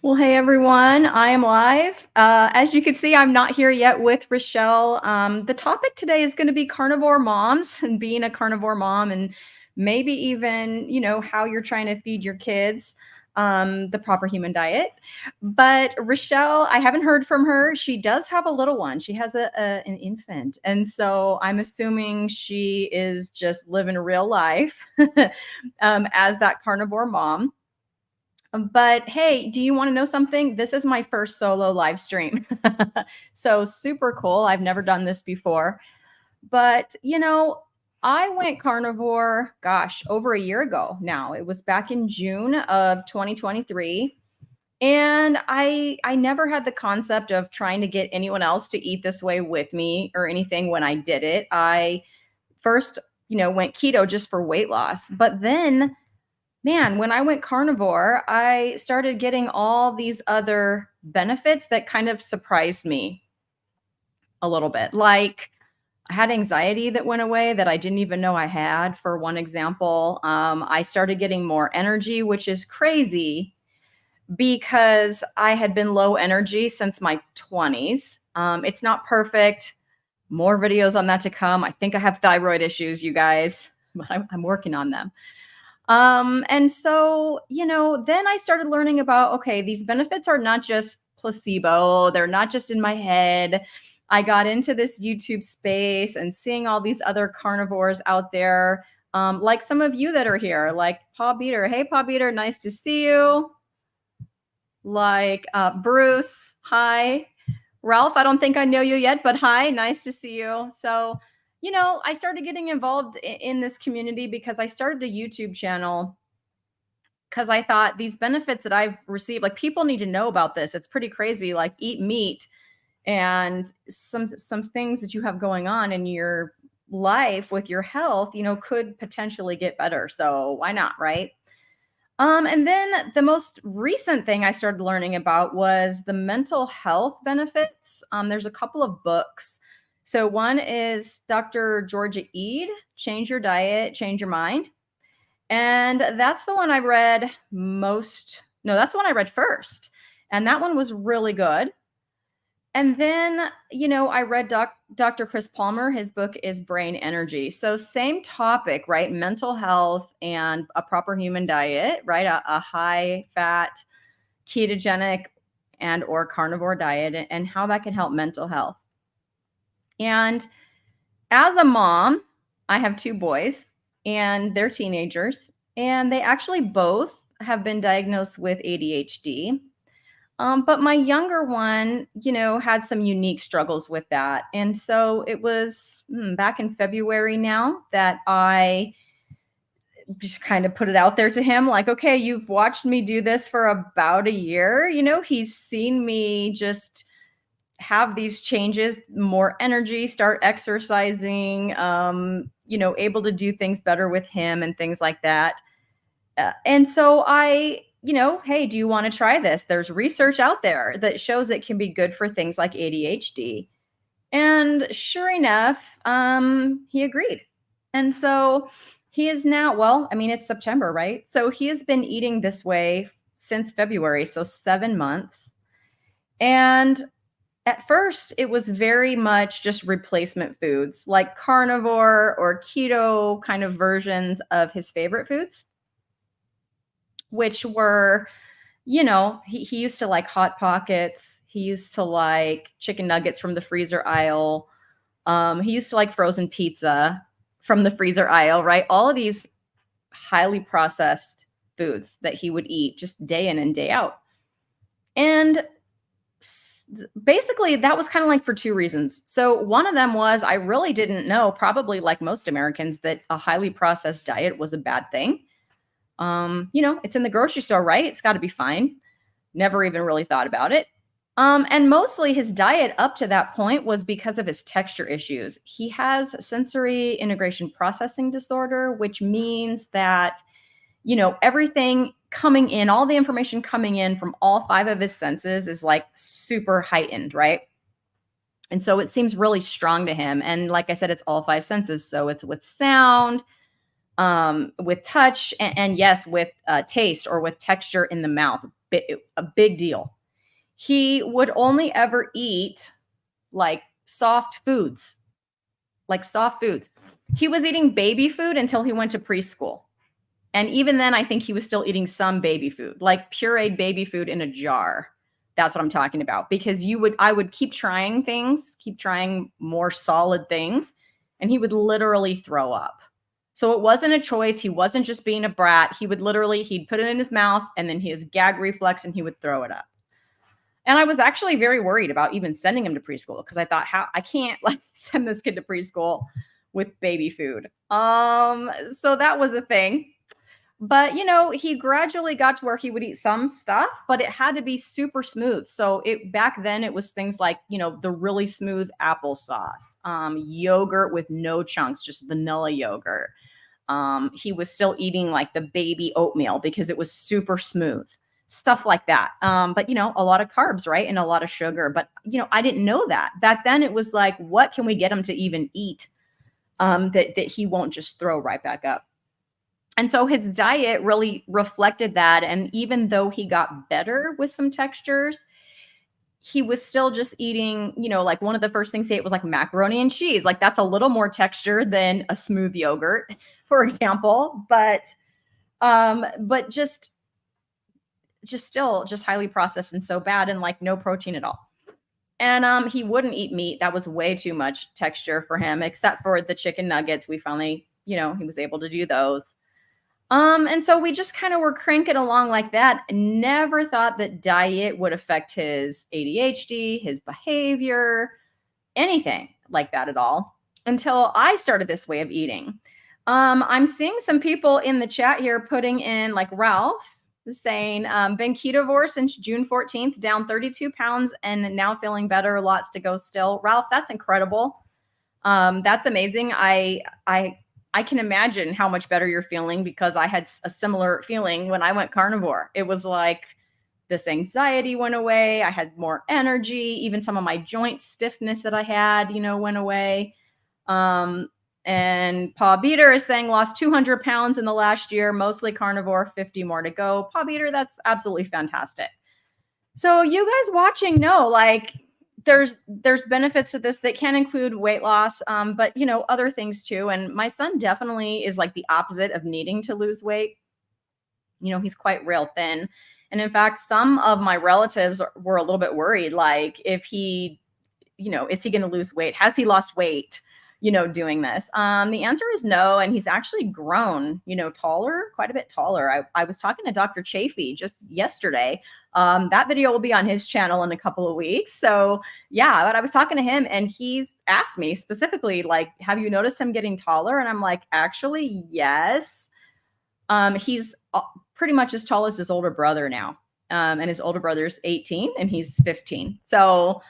Well, hey everyone, I am live. As you can see, I'm not here yet with Rochelle. The topic today is going to be carnivore moms and being a carnivore mom, and maybe even, how you're trying to feed your kids the proper human diet. But Rochelle, I haven't heard from her. She does have a little one. She has an infant. And so I'm assuming she is just living a real life as that carnivore mom. But hey, do you want to know something? This is my first solo live stream. So super cool. I've never done this before. But, I went carnivore, gosh, over a year ago now. It was back in June of 2023. And I never had the concept of trying to get anyone else to eat this way with me or anything when I did it. I first, went keto just for weight loss. But then man, when I went carnivore, I started getting all these other benefits that kind of surprised me a little bit. Like I had anxiety that went away that I didn't even know I had, for one example. I started getting more energy, which is crazy because I had been low energy since my 20s. It's not perfect. More videos on that to come. I think I have thyroid issues, you guys, but I'm working on them. And so, then I started learning about, okay, these benefits are not just placebo, they're not just in my head. I got into this YouTube space and seeing all these other carnivores out there, like some of you that are here, like Paw Beater. Hey, Paw Beater, nice to see you. Like Bruce, hi. Ralph, I don't think I know you yet, but hi, nice to see you. So, I started getting involved in this community because I started a YouTube channel because I thought these benefits that I've received, like people need to know about this. It's pretty crazy. Like eat meat and some things that you have going on in your life with your health, could potentially get better. So why not, right? And then the most recent thing I started learning about was the mental health benefits. There's a couple of books. So one is Dr. Georgia Ede, Change Your Diet, Change Your Mind. And that's the one I read most. No, that's the one I read first. And that one was really good. And then, I read Dr. Chris Palmer. His book is Brain Energy. So, same topic, right? Mental health and a proper human diet, right? A high fat, ketogenic, and or carnivore diet, and how that can help mental health. And as a mom, I have two boys and they're teenagers, and they actually both have been diagnosed with ADHD. But my younger one, had some unique struggles with that. And so it was back in February now that I just kind of put it out there to him like, okay, you've watched me do this for about a year. He's seen me just have these changes, more energy, start exercising, able to do things better with him and things like that. And so hey, do you want to try this? There's research out there that shows it can be good for things like ADHD. And sure enough, he agreed. And so he is now, well, I mean, it's September, right? So he has been eating this way since February, so 7 months. And at first, it was very much just replacement foods, like carnivore or keto kind of versions of his favorite foods, which were, he used to like Hot Pockets. He used to like chicken nuggets from the freezer aisle. He used to like frozen pizza from the freezer aisle, right? All of these highly processed foods that he would eat just day in and day out. And basically that was kind of like for two reasons. So one of them was I really didn't know, probably like most Americans, that a highly processed diet was a bad thing. It's in the grocery store, right? It's got to be fine. Never even really thought about it. And mostly his diet up to that point was because of his texture issues. He has sensory integration processing disorder, which means that, everything coming in, all the information coming in from all five of his senses is like super heightened, right? And so it seems really strong to him. And like I said, it's all five senses. So it's with sound, with touch, and yes, with taste or with texture in the mouth. a big deal. He would only ever eat like soft foods, like soft foods. He was eating baby food until he went to preschool. And even then, I think he was still eating some baby food, like pureed baby food in a jar. That's what I'm talking about. Because I would keep trying things, keep trying more solid things, and he would literally throw up. So it wasn't a choice. He wasn't just being a brat. He'd put it in his mouth and then his gag reflex and he would throw it up. And I was actually very worried about even sending him to preschool because I thought, how I can't like send this kid to preschool with baby food. So that was a thing. But, he gradually got to where he would eat some stuff, but it had to be super smooth. So back then it was things like, the really smooth applesauce, yogurt with no chunks, just vanilla yogurt. He was still eating like the baby oatmeal because it was super smooth, stuff like that. But, a lot of carbs, right? And a lot of sugar. But, I didn't know that. Back then it was like, what can we get him to even eat that he won't just throw right back up? And so his diet really reflected that. And even though he got better with some textures, he was still just eating, like one of the first things he ate was like macaroni and cheese. Like that's a little more texture than a smooth yogurt, for example. But just still just highly processed and so bad and like no protein at all. And he wouldn't eat meat. That was way too much texture for him, except for the chicken nuggets. We finally, he was able to do those. And so we just kind of were cranking along like that. Never thought that diet would affect his ADHD, his behavior, anything like that at all until I started this way of eating. I'm seeing some people in the chat here putting in like Ralph saying, been ketovore since June 14th, down 32 pounds and now feeling better. Lots to go still. Ralph, that's incredible. That's amazing. I can imagine how much better you're feeling because I had a similar feeling when I went carnivore. It was like this anxiety went away. I had more energy. Even some of my joint stiffness that I had, went away. And Pa Beater is saying lost 200 pounds in the last year, mostly carnivore, 50 more to go. Pa Beater, that's absolutely fantastic. So you guys watching know, like, there's benefits to this that can include weight loss, but other things too. And my son definitely is like the opposite of needing to lose weight. He's quite rail thin. And in fact, some of my relatives were a little bit worried, like if he, is he going to lose weight? Has he lost weight, doing this? The answer is no. And he's actually grown, taller, quite a bit taller. I was talking to Dr. Chafee just yesterday. That video will be on his channel in a couple of weeks. So yeah, but I was talking to him and he's asked me specifically, like, have you noticed him getting taller? And I'm like, actually, yes. He's pretty much as tall as his older brother now. And his older brother's 18 and he's 15. So,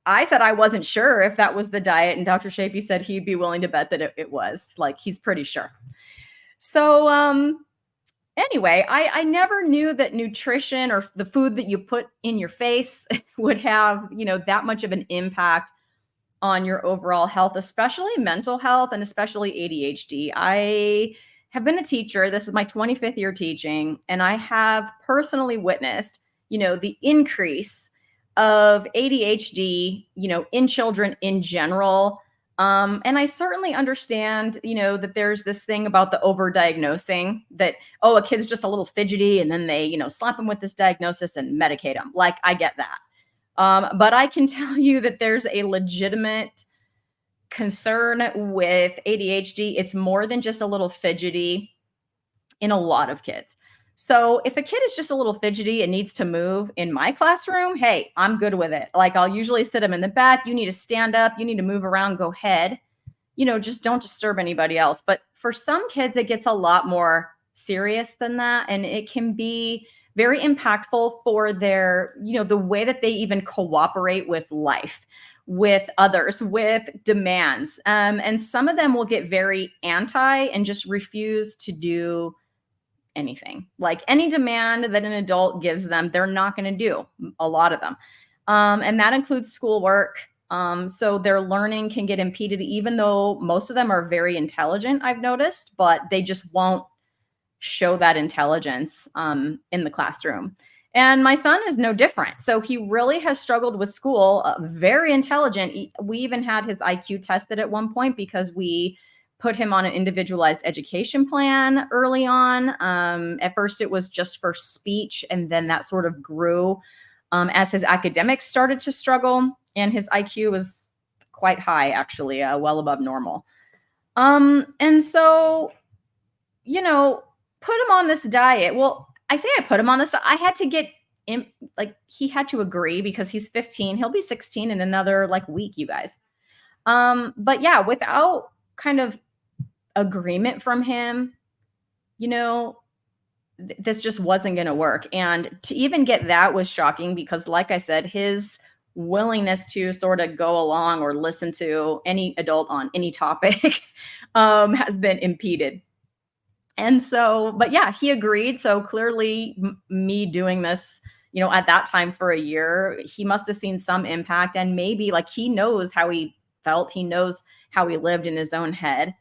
I said I wasn't sure if that was the diet, and Dr. Chafee said he'd be willing to bet that it was. Like, he's pretty sure. So anyway, I never knew that nutrition or the food that you put in your face would have, that much of an impact on your overall health, especially mental health and especially ADHD. I have been a teacher. This is my 25th year teaching, and I have personally witnessed, the increase of ADHD, in children in general. And I certainly understand, that there's this thing about the overdiagnosing that, a kid's just a little fidgety and then they, slap them with this diagnosis and medicate them. Like, I get that. But I can tell you that there's a legitimate concern with ADHD. It's more than just a little fidgety in a lot of kids. So if a kid is just a little fidgety and needs to move in my classroom, hey, I'm good with it. Like, I'll usually sit them in the back. You need to stand up. You need to move around. Go ahead. Just don't disturb anybody else. But for some kids, it gets a lot more serious than that. And it can be very impactful for their, the way that they even cooperate with life, with others, with demands. And some of them will get very anti and just refuse to do anything. Like, any demand that an adult gives them, they're not going to do, a lot of them. And that includes schoolwork. So their learning can get impeded, even though most of them are very intelligent, I've noticed, but they just won't show that intelligence in the classroom. And my son is no different. So he really has struggled with school, very intelligent. We even had his IQ tested at one point because we put him on an individualized education plan early on. At first, it was just for speech, and then that sort of grew as his academics started to struggle, and his IQ was quite high, actually, well above normal. And so, you know, put him on this diet. Well, I say I put him on this. I had to get him, like, he had to agree because he's 15. He'll be 16 in another like week, you guys. But yeah, without kind of agreement from him, you know, this just wasn't going to work. And to even get that was shocking because, like I said, his willingness to sort of go along or listen to any adult on any topic has been impeded. And so, but yeah, he agreed. So clearly, me doing this, at that time for a year, he must have seen some impact. And maybe like he knows how he felt, he knows how he lived in his own head.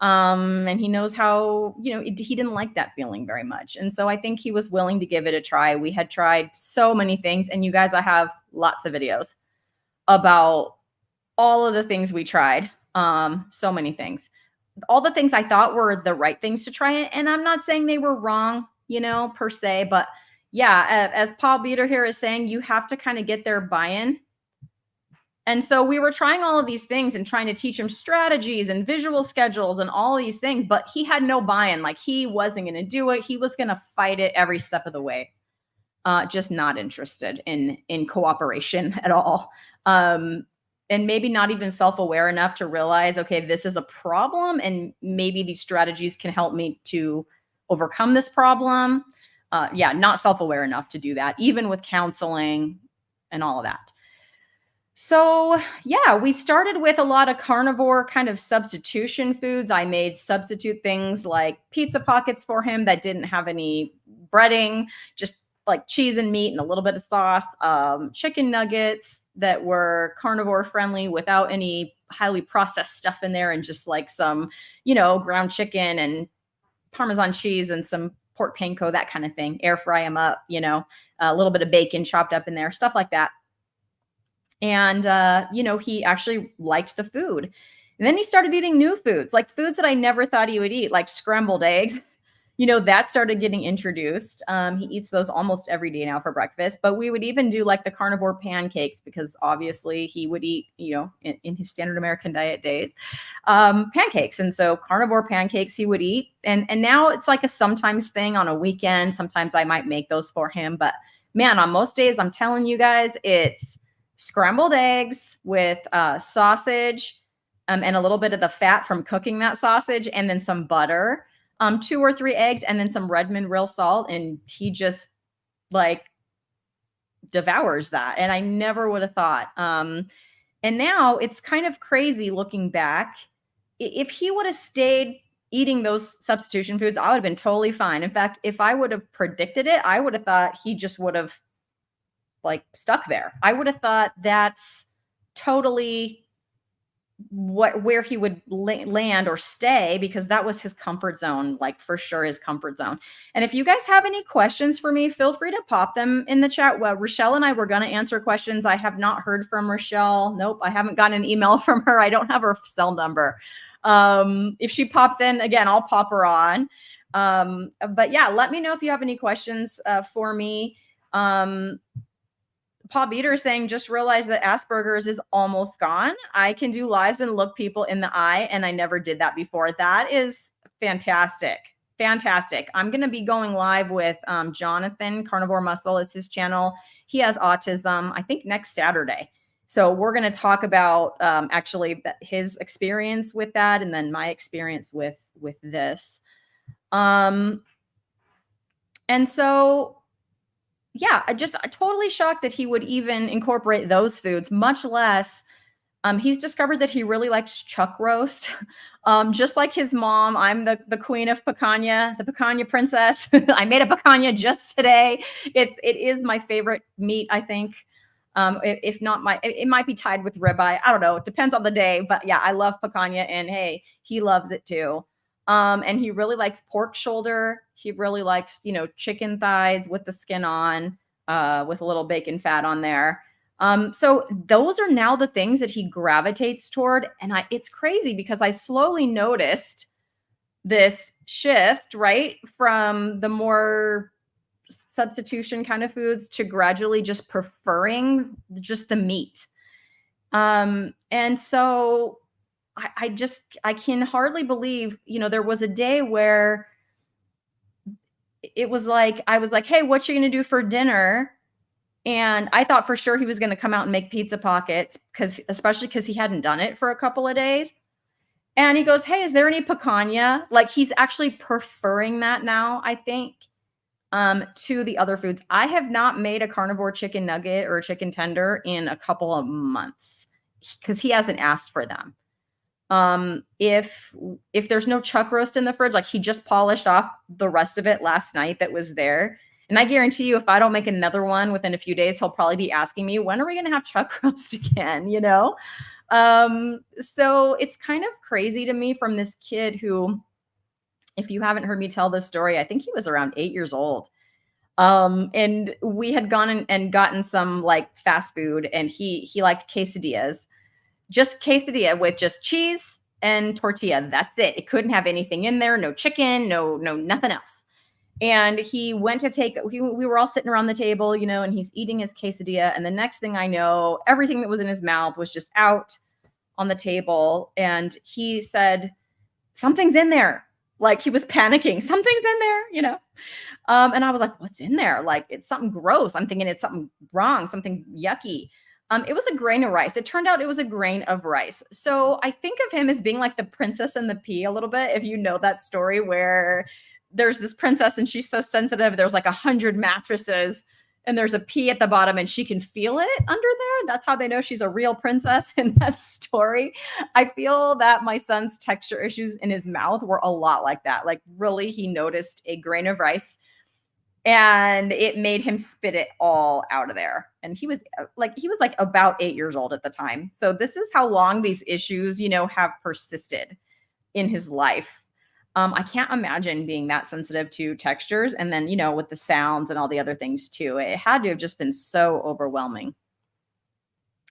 And he knows how, he didn't like that feeling very much. And so I think he was willing to give it a try. We had tried so many things. And you guys, I have lots of videos about all of the things we tried. So many things, all the things I thought were the right things to try. And I'm not saying they were wrong, per se, but yeah, as Paul Beater here is saying, you have to kind of get their buy-in. And so we were trying all of these things and trying to teach him strategies and visual schedules and all these things, but he had no buy-in. Like he wasn't going to do it. He was going to fight it every step of the way. Just not interested in cooperation at all. And maybe not even self-aware enough to realize, okay, this is a problem, and maybe these strategies can help me to overcome this problem. Yeah, not self-aware enough to do that, even with counseling and all of that. So yeah, we started with a lot of carnivore kind of substitution foods. I made substitute things like pizza pockets for him that didn't have any breading, just like cheese and meat and a little bit of sauce, chicken nuggets that were carnivore friendly without any highly processed stuff in there, and just like some, ground chicken and Parmesan cheese and some pork panko, that kind of thing. Air fry them up, a little bit of bacon chopped up in there, stuff like that. And, he actually liked the food. And then he started eating new foods, like foods that I never thought he would eat, like scrambled eggs. That started getting introduced. He eats those almost every day now for breakfast, but we would even do like the carnivore pancakes because obviously he would eat, in his standard American diet days, pancakes. And so carnivore pancakes he would eat. And now it's like a sometimes thing on a weekend. Sometimes I might make those for him, but man, on most days, I'm telling you guys, it's scrambled eggs with sausage and a little bit of the fat from cooking that sausage, and then some butter, 2 or 3 eggs, and then some Redmond real salt. And he just like devours that. And I never would have thought. And now it's kind of crazy looking back. If he would have stayed eating those substitution foods, I would have been totally fine. In fact, if I would have predicted it, I would have thought he just would have like stuck there. I would have thought that's totally where he would land or stay, because that was his comfort zone, like for sure his comfort zone. And if you guys have any questions for me, feel free to pop them in the chat. Well, Rochelle and I were going to answer questions. I have not heard from Rochelle. Nope, I haven't gotten an email from her. I don't have her cell number. If she pops in again, I'll pop her on. But yeah, let me know if you have any questions for me. Paul Beater is saying, just realized that Asperger's is almost gone. I can do lives and look people in the eye, and I never did that before. That is fantastic. Fantastic. I'm going to be going live with Jonathan. Carnivore Muscle is his channel. He has autism, I think next Saturday. So we're going to talk about actually his experience with that, and then my experience with this. And so yeah, I'm totally shocked that he would even incorporate those foods, much less he's discovered that he really likes chuck roast. Just like his mom, I'm the queen of picanha, the picanha princess. I made a picanha just today. It is my favorite meat, I think. If not it might be tied with ribeye. I don't know. It depends on the day. But yeah, I love picanha, and hey, he loves it too. And he really likes pork shoulder. He really likes, chicken thighs with the skin on, with a little bacon fat on there. So those are now the things that he gravitates toward. And it's crazy because I slowly noticed this shift, right? From the more substitution kind of foods to gradually just preferring just the meat. And so I can hardly believe, there was a day where it was like, I was like, hey, what you going to do for dinner? And I thought for sure he was going to come out and make pizza pockets especially because he hadn't done it for a couple of days. And he goes, hey, is there any picanha? Like he's actually preferring that now, I think, to the other foods. I have not made a carnivore chicken nugget or a chicken tender in a couple of months because he hasn't asked for them. If there's no chuck roast in the fridge, like he just polished off the rest of it last night that was there. And I guarantee you, if I don't make another one within a few days, he'll probably be asking me, when are we going to have chuck roast again? So it's kind of crazy to me from this kid who, if you haven't heard me tell this story, I think he was around 8 years old. And we had gone and gotten some like fast food, and he liked quesadillas, just quesadilla with just cheese and tortilla. That's it. It couldn't have anything in there. No chicken, no, nothing else. And he went to we were all sitting around the table, and he's eating his quesadilla. And the next thing I know, everything that was in his mouth was just out on the table. And he said, something's in there. Like he was panicking. Something's in there. And I was like, what's in there? Like, it's something gross. I'm thinking it's something wrong, something yucky. It was a grain of rice. It turned out it was a grain of rice. So I think of him as being like the Princess and the Pea a little bit. If you know that story where there's this princess and she's so sensitive. There's like 100 mattresses and there's a pea at the bottom and she can feel it under there. That's how they know she's a real princess in that story. I feel that my son's texture issues in his mouth were a lot like that. Like really, he noticed a grain of rice and it made him spit it all out of there. And he was like about 8 years old at the time. So this is how long these issues, have persisted in his life. I can't imagine being that sensitive to textures. And then, with the sounds and all the other things too, it had to have just been so overwhelming.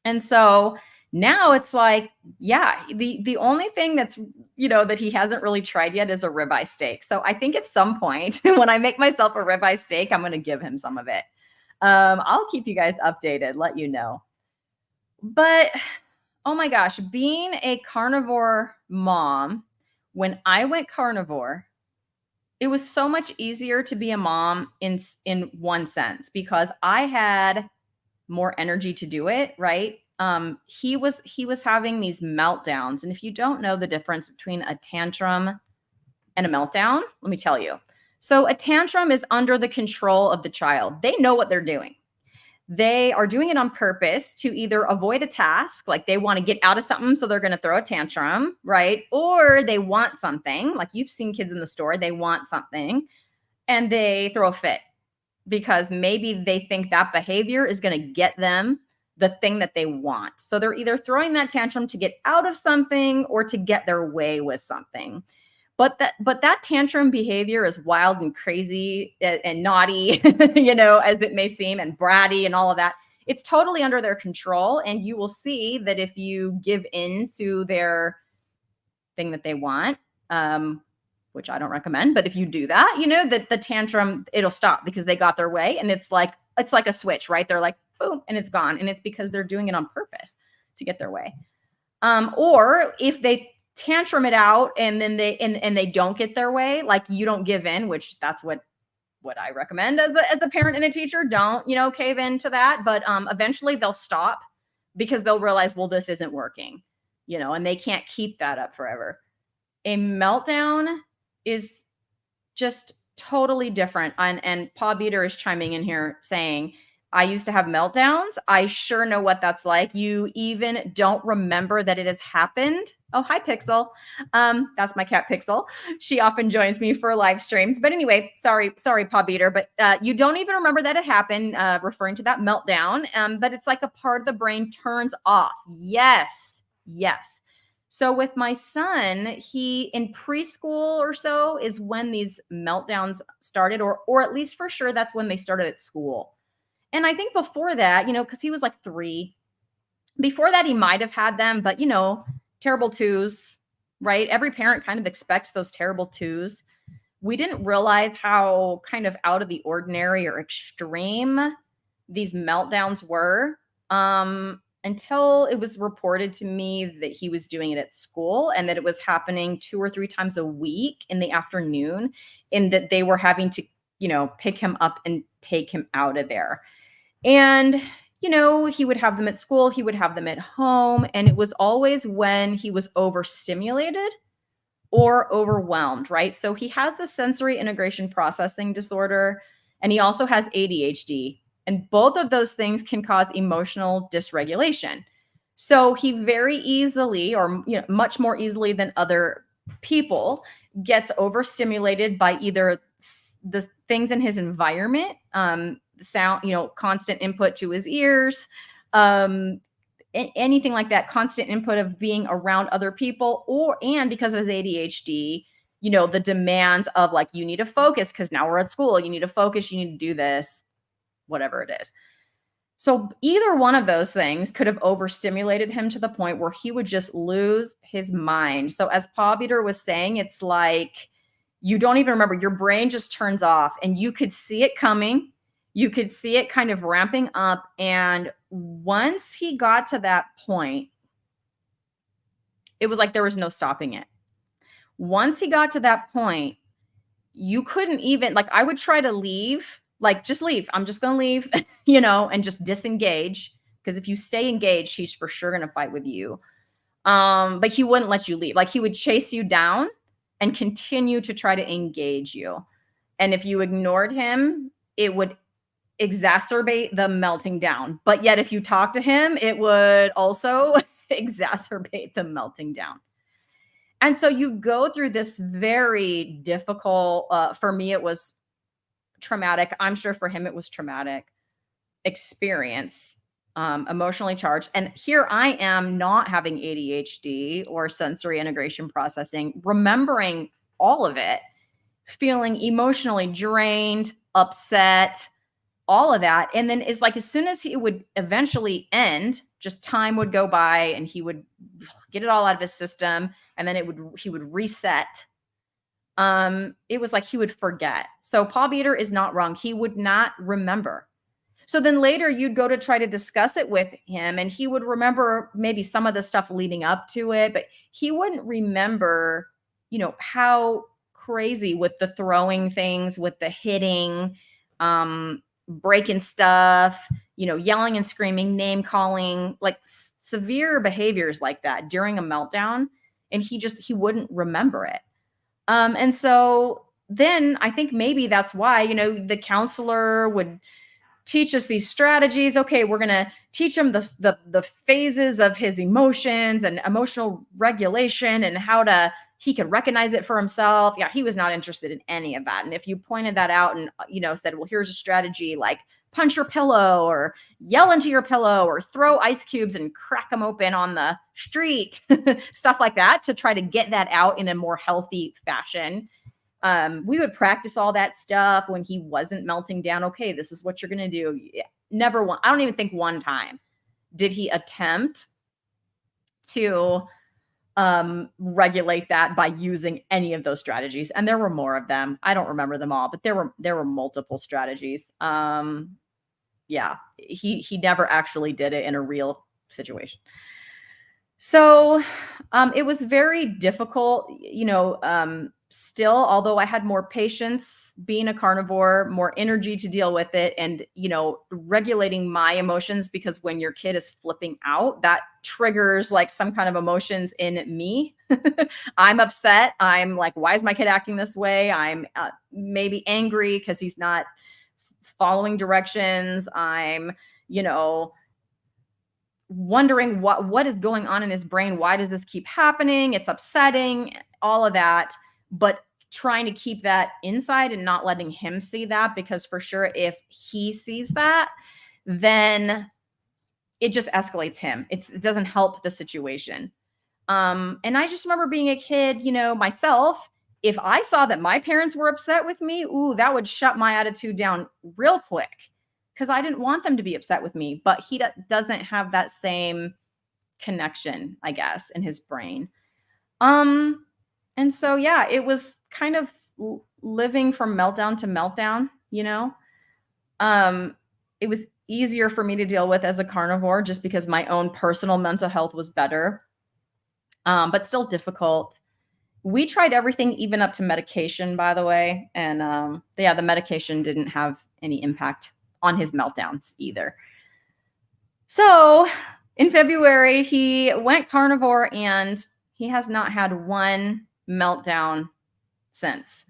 And so now it's like, yeah, the only thing that's, that he hasn't really tried yet is a ribeye steak. So I think at some point when I make myself a ribeye steak, I'm going to give him some of it. I'll keep you guys updated, let you know. But, oh my gosh, being a carnivore mom, when I went carnivore, it was so much easier to be a mom in one sense because I had more energy to do it, right? He was having these meltdowns. And if you don't know the difference between a tantrum and a meltdown, let me tell you. So a tantrum is under the control of the child. They know what they're doing. They are doing it on purpose to either avoid a task, like they want to get out of something, so they're going to throw a tantrum, right? Or they want something, like you've seen kids in the store, they want something and they throw a fit because maybe they think that behavior is going to get them the thing that they want. So they're either throwing that tantrum to get out of something or to get their way with something. But that tantrum behavior is wild and crazy and naughty, as it may seem, and bratty and all of that. It's totally under their control. And you will see that if you give in to their thing that they want, which I don't recommend, but if you do that, that the tantrum, it'll stop because they got their way. And it's like a switch, right? They're like, boom, and it's gone. And it's because they're doing it on purpose to get their way. Or if they tantrum it out and then they don't get their way, like you don't give in, which that's what I recommend as a parent and a teacher. Don't, cave into that. But eventually they'll stop because they'll realize, well, this isn't working, and they can't keep that up forever. A meltdown is just totally different. And Pa Beater is chiming in here saying, I used to have meltdowns. I sure know what that's like. You even don't remember that it has happened. Oh, hi, Pixel. That's my cat, Pixel. She often joins me for live streams. But anyway, sorry, Pa Beater. But you don't even remember that it happened, referring to that meltdown. But it's like a part of the brain turns off. Yes. So with my son, he in preschool or so is when these meltdowns started, or at least for sure that's when they started at school. And I think before that, because he was like 3, before that he might have had them, but terrible twos, right? Every parent kind of expects those terrible twos. We didn't realize how kind of out of the ordinary or extreme these meltdowns were, until it was reported to me that he was doing it at school and that it was happening 2 or 3 times a week in the afternoon, and that they were having to, pick him up and take him out of there. And, he would have them at school, he would have them at home, and it was always when he was overstimulated or overwhelmed, right? So he has the sensory integration processing disorder, and he also has ADHD. And both of those things can cause emotional dysregulation. So he very easily, or much more easily than other people, gets overstimulated by either the things in his environment, sound, constant input to his ears, anything like that, constant input of being around other people, and because of his ADHD, the demands of like, you need to focus because now we're at school, you need to focus, you need to do this, whatever it is. So either one of those things could have overstimulated him to the point where he would just lose his mind. So as Paul Beater was saying, it's like you don't even remember, your brain just turns off, and you could see it coming. You could see it kind of ramping up. And once he got to that point, it was like there was no stopping it. Once he got to that point, you couldn't even, like, I would try to leave, like, just leave. I'm just going to leave, and just disengage. Because if you stay engaged, he's for sure going to fight with you. But he wouldn't let you leave. Like, he would chase you down and continue to try to engage you. And if you ignored him, it would exacerbate the melting down. But yet, if you talk to him, it would also exacerbate the melting down. And so you go through this very difficult, for me, it was traumatic. I'm sure for him, it was traumatic experience, emotionally charged. And here I am not having ADHD or sensory integration processing, remembering all of it, feeling emotionally drained, upset, all of that. And then it's like, as soon as it would eventually end, just time would go by and he would get it all out of his system. And then he would reset. It was like he would forget. So Paul Beater is not wrong. He would not remember. So then later you'd go to try to discuss it with him, and he would remember maybe some of the stuff leading up to it, but he wouldn't remember, how crazy with the throwing things, with the hitting, breaking stuff, yelling and screaming, name calling, like severe behaviors like that during a meltdown. And he wouldn't remember it. And so then I think maybe that's why, the counselor would teach us these strategies. Okay, we're going to teach him the phases of his emotions and emotional regulation and he could recognize it for himself. Yeah, he was not interested in any of that. And if you pointed that out and, said, well, here's a strategy like punch your pillow or yell into your pillow or throw ice cubes and crack them open on the street, stuff like that, to try to get that out in a more healthy fashion. We would practice all that stuff when he wasn't melting down. Okay, this is what you're going to do. Never one. I don't even think one time did he attempt to regulate that by using any of those strategies. And there were more of them. I don't remember them all, but there were multiple strategies. Yeah, he never actually did it in a real situation. So it was very difficult, still, although I had more patience being a carnivore, more energy to deal with it, and, regulating my emotions, because when your kid is flipping out, that triggers like some kind of emotions in me. I'm upset. I'm like, why is my kid acting this way? I'm maybe angry because he's not following directions. I'm, wondering what is going on in his brain. Why does this keep happening? It's upsetting, all of that. But trying to keep that inside and not letting him see that, because for sure, if he sees that, then it just escalates him. It doesn't help the situation. And I just remember being a kid, myself, if I saw that my parents were upset with me, ooh, that would shut my attitude down real quick because I didn't want them to be upset with me. But he doesn't have that same connection, I guess, in his brain. Um, and so yeah, it was kind of living from meltdown to meltdown, Um, it was easier for me to deal with as a carnivore just because my own personal mental health was better, but still difficult. We tried everything, even up to medication, by the way. And yeah, the medication didn't have any impact on his meltdowns either. So in February, he went carnivore and he has not had one meltdown since.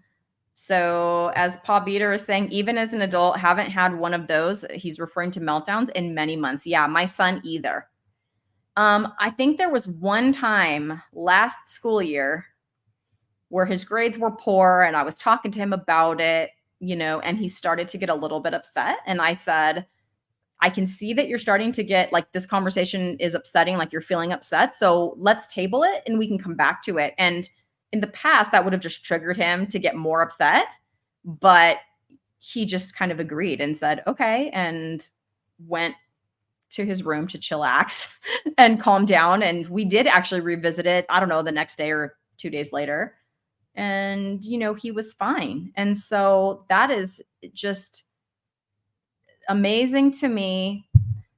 So, as Paul Beater is saying, even as an adult, haven't had one of those. He's referring to meltdowns in many months. Yeah, my son either. I think there was one time last school year where his grades were poor and I was talking to him about it, and he started to get a little bit upset. And I said, I can see that you're starting to get like this conversation is upsetting, like you're feeling upset. So let's table it and we can come back to it. And in the past, that would have just triggered him to get more upset. But he just kind of agreed and said, okay, and went to his room to chillax and calm down. And we did actually revisit it, I don't know, the next day or 2 days later. And, he was fine. And so that is just amazing to me.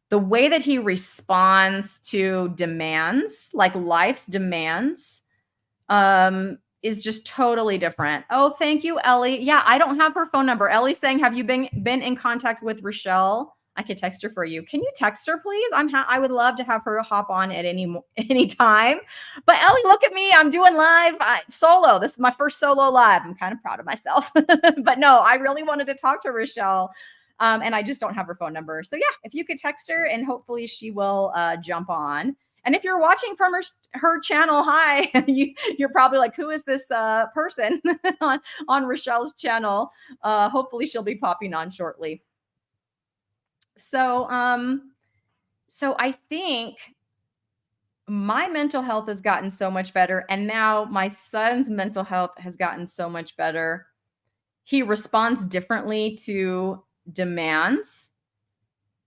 The way that he responds to demands, like life's demands, is just totally different. Oh, thank you, Ellie. Yeah, I don't have her phone number. Ellie's saying, have you been in contact with Rochelle? I could text her for you. Can you text her, please? I would love to have her hop on at any time. But Ellie, look at me. I'm doing live solo. This is my first solo live. I'm kind of proud of myself. But no, I really wanted to talk to Rochelle. And I just don't have her phone number. So yeah, if you could text her and hopefully she will jump on. And if you're watching from her channel, hi, you're probably like, who is this person on Rochelle's channel? Hopefully she'll be popping on shortly. So I think my mental health has gotten so much better. And now my son's mental health has gotten so much better. He responds differently to demands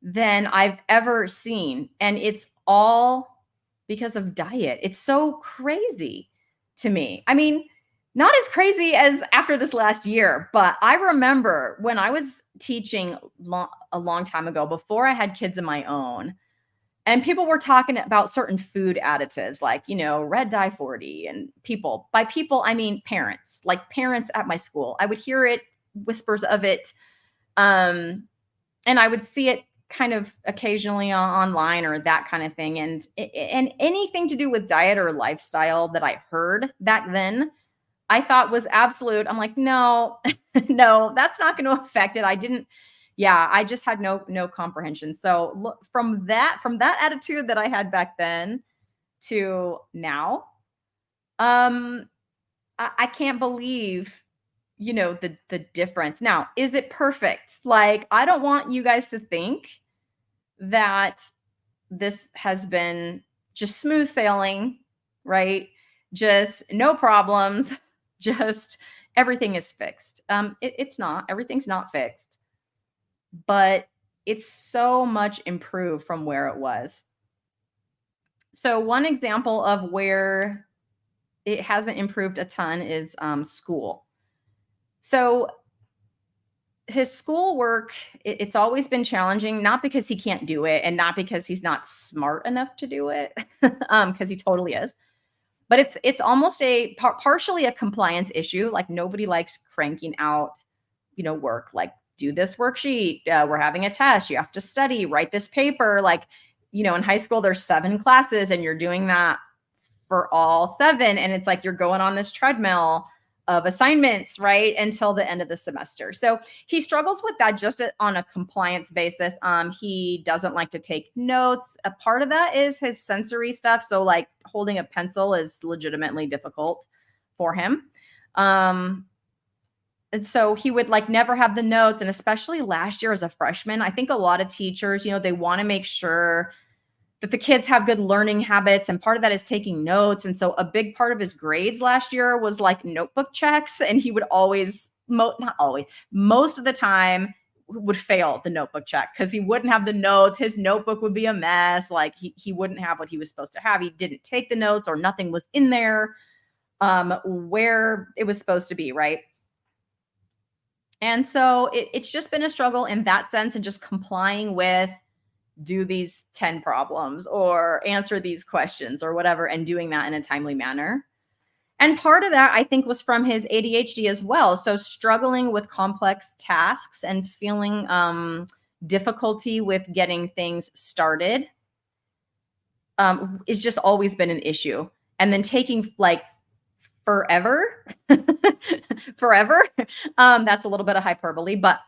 than I've ever seen. And it's all because of diet. It's so crazy to me. I mean, not as crazy as after this last year, but I remember when I was teaching a long time ago, before I had kids of my own, and people were talking about certain food additives like, red dye 40, and by people, I mean parents, like parents at my school. I would hear it, whispers of it. And I would see it kind of occasionally online or that kind of thing. And anything to do with diet or lifestyle that I heard back then, I thought was absolute. I'm like, no, no, that's not going to affect it. I just had no comprehension. So look, from that attitude that I had back then to now, I can't believe, the difference. Now, is it perfect? Like, I don't want you guys to think that this has been just smooth sailing, right? Just no problems, just everything is fixed. It's not. Everything's not fixed, but it's so much improved from where it was. So one example of where it hasn't improved a ton is school. So his schoolwork, it's always been challenging, not because he can't do it and not because he's not smart enough to do it, because he totally is. But it's almost partially a compliance issue. Like nobody likes cranking out, work. Like, do this worksheet. We're having a test. You have to study, write this paper. Like, in high school, there's 7 classes and you're doing that for all 7. And it's like you're going on this treadmill of assignments, right, until the end of the semester. So he struggles with that just on a compliance basis. He doesn't like to take notes. A part of that is his sensory stuff. So like holding a pencil is legitimately difficult for him. And so he would like never have the notes. And especially last year as a freshman, I think a lot of teachers, they want to make sure that the kids have good learning habits, and part of that is taking notes. And so a big part of his grades last year was like notebook checks, and he would always, not always, most of the time would fail the notebook check because he wouldn't have the notes. His notebook would be a mess. Like he wouldn't have what he was supposed to have. He didn't take the notes, or nothing was in there where it was supposed to be, right? And so it's just been a struggle in that sense, and just complying with, do these 10 problems or answer these questions or whatever, and doing that in a timely manner. And part of that, I think, was from his ADHD as well. So struggling with complex tasks and feeling difficulty with getting things started is just always been an issue. And then taking like forever, forever. That's a little bit of hyperbole, but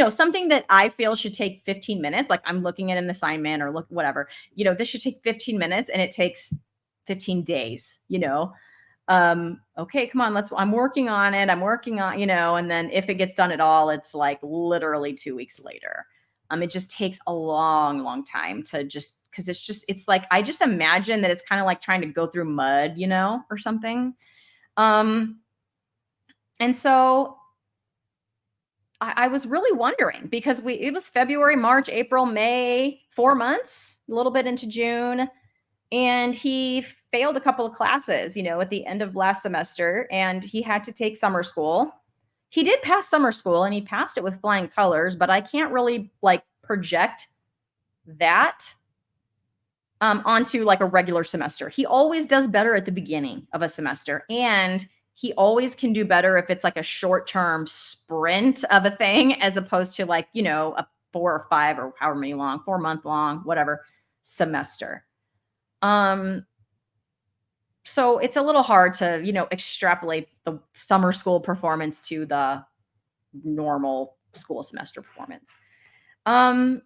something that I feel should take 15 minutes, like I'm looking at an assignment or look, whatever, this should take 15 minutes and it takes 15 days, okay, come on, I'm working on it. I'm working on, and then if it gets done at all, it's like literally 2 weeks later. It just takes a long, long time to just, cause it's like, I just imagine that it's kind of like trying to go through mud, or something. And so I was really wondering, because it was February, March, April, May, 4 months, a little bit into June. And he failed a couple of classes, at the end of last semester, and he had to take summer school. He did pass summer school, and he passed it with flying colors, but I can't really like project that onto like a regular semester. He always does better at the beginning of a semester, and he always can do better if it's like a short-term sprint of a thing, as opposed to like, a 4 or 5 or however many long, 4-month long, whatever semester. So it's a little hard to, extrapolate the summer school performance to the normal school semester performance. But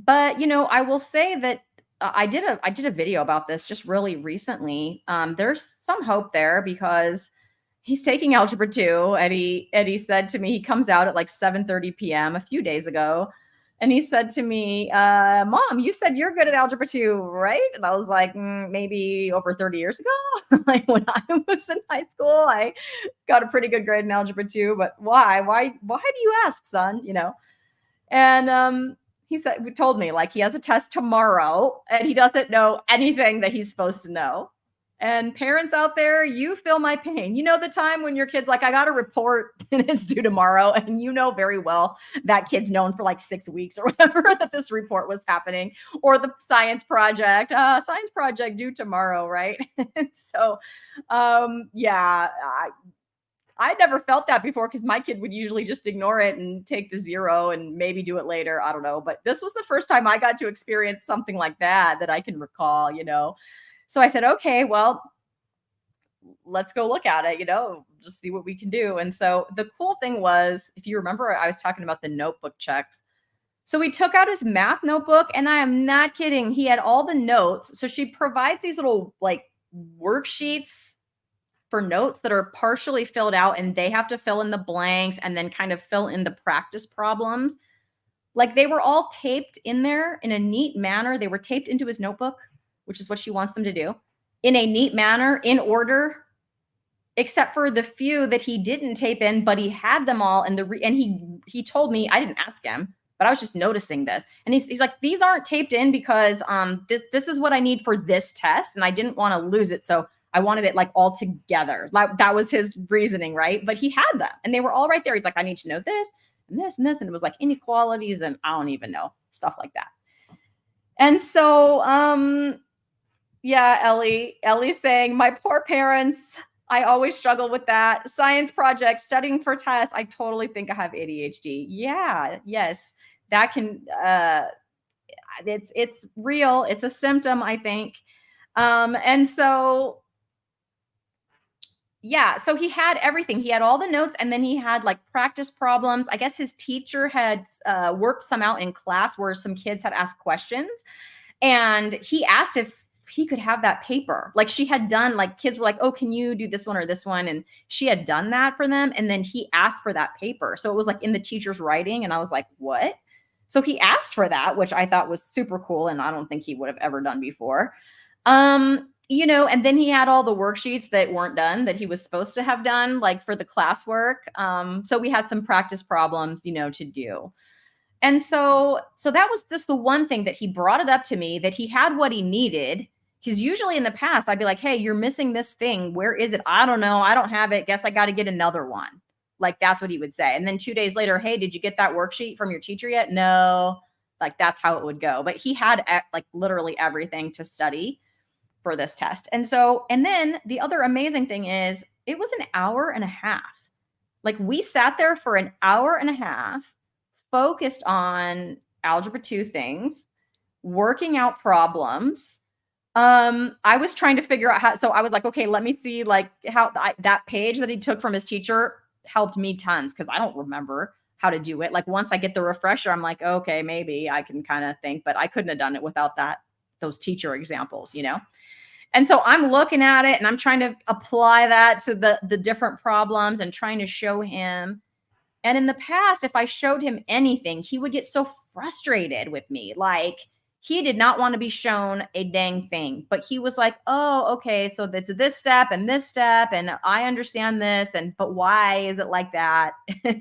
I will say that I did a video about this just really recently. There's some hope there, because he's taking algebra 2, and he said to me, he comes out at like 7:30 p.m. a few days ago, and he said to me, Mom, you said you're good at algebra 2, right? And I was like, maybe over 30 years ago. Like when I was in high school, I got a pretty good grade in algebra 2, but why do you ask, son? And he told me like he has a test tomorrow and he doesn't know anything that he's supposed to know. And parents out there, you feel my pain. The time when your kid's like, I got a report and it's due tomorrow. And very well that kid's known for like 6 weeks or whatever that this report was happening, or the science project due tomorrow, right? And so, yeah, I never felt that before, because my kid would usually just ignore it and take the 0 and maybe do it later. I don't know. But this was the first time I got to experience something like that I can recall, So I said, okay, well, let's go look at it, just see what we can do. And so the cool thing was, if you remember, I was talking about the notebook checks. So we took out his math notebook, and I am not kidding, he had all the notes. So she provides these little like worksheets for notes that are partially filled out, and they have to fill in the blanks and then kind of fill in the practice problems. Like they were all taped in there in a neat manner. They were taped into his notebook, which is what she wants them to do, in a neat manner, in order, except for the few that he didn't tape in, but he had them all. And he told me, I didn't ask him, but I was just noticing this. And he's like, these aren't taped in because this is what I need for this test, and I didn't want to lose it, so I wanted it like all together. Like that was his reasoning, right? But he had them, and they were all right there. He's like, I need to know this and this and this, and it was like inequalities and I don't even know, stuff like that. And so, yeah, Ellie's saying, my poor parents, I always struggle with that. Science project, studying for tests. I totally think I have ADHD. Yeah, yes, that can, it's real. It's a symptom, I think. And so, yeah, so he had everything. He had all the notes, and then he had like practice problems. I guess his teacher had worked some out in class where some kids had asked questions, and he asked if he could have that paper. Like she had done, like kids were like, oh, can you do this one or this one? And she had done that for them. And then he asked for that paper. So it was like in the teacher's writing. And I was like, what? So he asked for that, which I thought was super cool, and I don't think he would have ever done before. And then he had all the worksheets that weren't done that he was supposed to have done, like for the classwork. So we had some practice problems, to do. And so that was just the one thing that he brought it up to me, that he had what he needed. Because usually in the past, I'd be like, hey, you're missing this thing. Where is it? I don't know. I don't have it. Guess I got to get another one. Like, that's what he would say. And then 2 days later, hey, did you get that worksheet from your teacher yet? No. Like, that's how it would go. But he had like literally everything to study for this test. And then the other amazing thing is it was an hour and a half. Like, we sat there for an hour and a half, focused on algebra 2 things, working out problems. I was trying to figure out how, so I was like, okay, let me see like how that page that he took from his teacher helped me tons, because I don't remember how to do it. Like, once I get the refresher, I'm like, okay, maybe I can kind of think, but I couldn't have done it without those teacher examples. And so I'm looking at it and I'm trying to apply that to the different problems and trying to show him. And in the past, if I showed him anything, he would get so frustrated with me. Like, he did not want to be shown a dang thing, but he was like, oh, okay, so that's this step, and I understand this, but why is it like that?